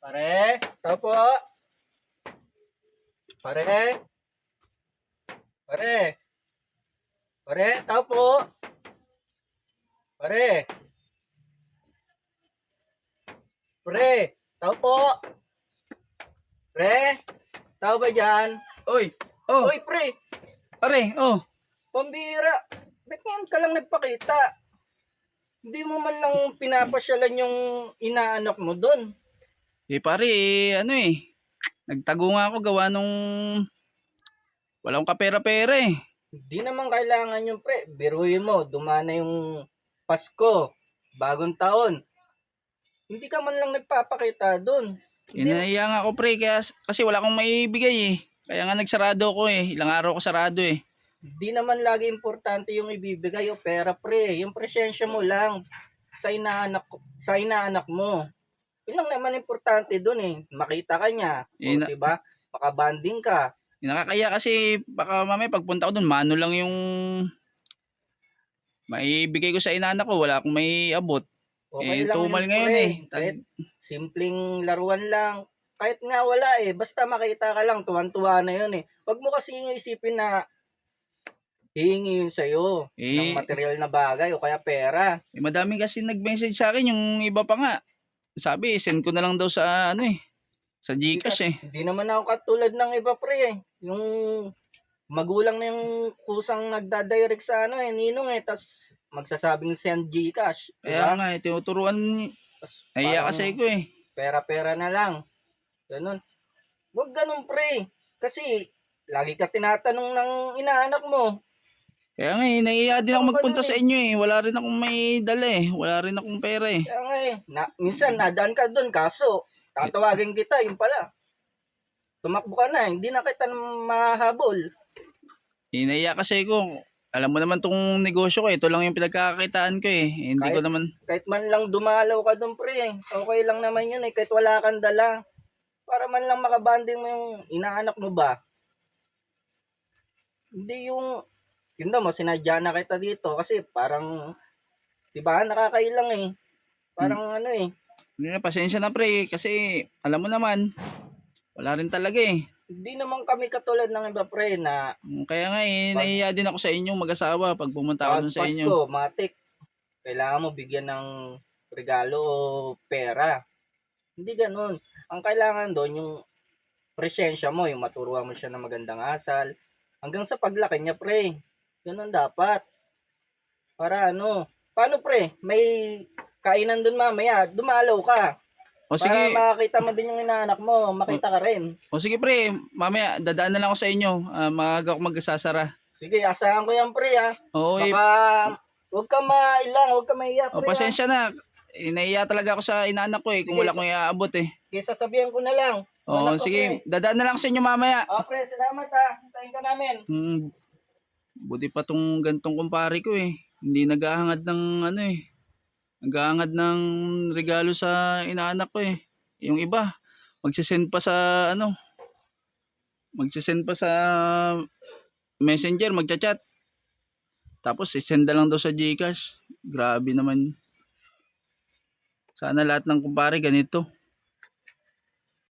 Pare, tao po. Pare, pare, pare, tao po. Pare, pre, tao po. Pre, tao ba dyan? Oy, oh, Oy, pre, pare, oh. pambira. Ba't ngayon ka lang nagpakita? Hindi mo man lang pinapasyalan yung inaanak mo doon. Pare, nagtago nga ako gawa nung wala akong kapera-pera eh. Hindi naman kailangan yung pre. Biruin mo, dumana yung Pasko, bagong taon. Hindi ka man lang nagpapakita doon. Nahiya nga ako pre, kasi wala akong maibigay eh. Kaya nga nagsarado ako eh, ilang araw ko sarado eh. Hindi naman lagi importante yung ibibigay o pera pre. Yung presensya mo lang sa inaanak mo. Yun lang naman importante doon eh. Makita ka niya. O, diba? Makabanding ka. Nakakaya kasi baka mamaya pagpunta ko dun, mano lang yung maibigay ko sa inanak ko, wala akong may abot. Okay lang tumal yun, ngayon pre. eh. Kahit simpleng laruan lang. Kahit nga wala eh. Basta makita ka lang, tuwan-tuwa na yun eh. Huwag mo kasi isipin na hihingi yun sa'yo ng material na bagay o kaya pera. Madami kasi nag-message sa akin, yung iba pa nga. Sabi, send ko na lang daw sa sa GCash eh. Hindi naman ako katulad ng iba pre eh. Yung magulang na yung kusang nagdadirect sa ninong eh. Tas magsasabing send GCash. Kaya nga, tinuturuan. Nahiya kasi ko eh. Pera-pera na lang. Ganun. Huwag ganun pre. Kasi lagi ka tinatanong ng inaanak mo. Kaya nga nahiya din ako magpunta sa inyo eh. Wala rin akong may dala eh. Wala rin akong pera eh. Kaya nga minsan nadaan ka doon kaso tatawagin kita, yun pala. Tumakbo ka na, hindi na kita mahabol. Nahiya kasi ko. Alam mo naman tong negosyo ko, ito lang yung pinagkakakitaan ko eh. Hindi ko naman. Kahit man lang dumalaw ka doon pre, okay lang naman yun eh. Kahit wala kang dala. Para man lang makabanding mo yung inaanak mo ba. Hindi yung, yun mo, sinadya na kita dito kasi parang, diba, nakakailang eh. Parang Pasensya na pre, kasi alam mo naman, wala rin talaga eh. Hindi naman kami katulad ng iba pre na kaya nga nahiya din ako sa inyong mag-asawa pag pumunta ako dun sa inyo. Pasko, matik, kailangan mo bigyan ng regalo o pera. Hindi ganun. Ang kailangan doon yung presensya mo, yung maturuan mo siya ng magandang asal. Hanggang sa paglaki niya pre. Ganun dapat. Para paano pre, may kainan doon mamaya, dumalaw ka. O sige. Para makakita mo din yung inaanak mo, makita ka rin. O sige pre, mamaya dadaan na lang ako sa inyo. Maaga ako magsasara. Sige, asahan ko yan pre ha. Oo, baka huwag ka mailang, huwag ka maiyak pre. Pasensya na. Nahiya talaga ako sa inaanak ko eh, kung wala akong iaabot eh. Kaya sasabihan ko na lang. Oo, sige. Dadaan na lang sa inyo mamaya. Pre, salamat ha. Hintayin ka namin. Buti pa tong gantong kumpare ko eh. Hindi naghahangad ng naghahangad ng regalo sa inaanak ko eh. Yung iba, magsisend pa sa magsisend pa sa Messenger, magchat-chat. Tapos isend na lang daw sa GCash. Grabe naman. Sana lahat ng kumpare ganito.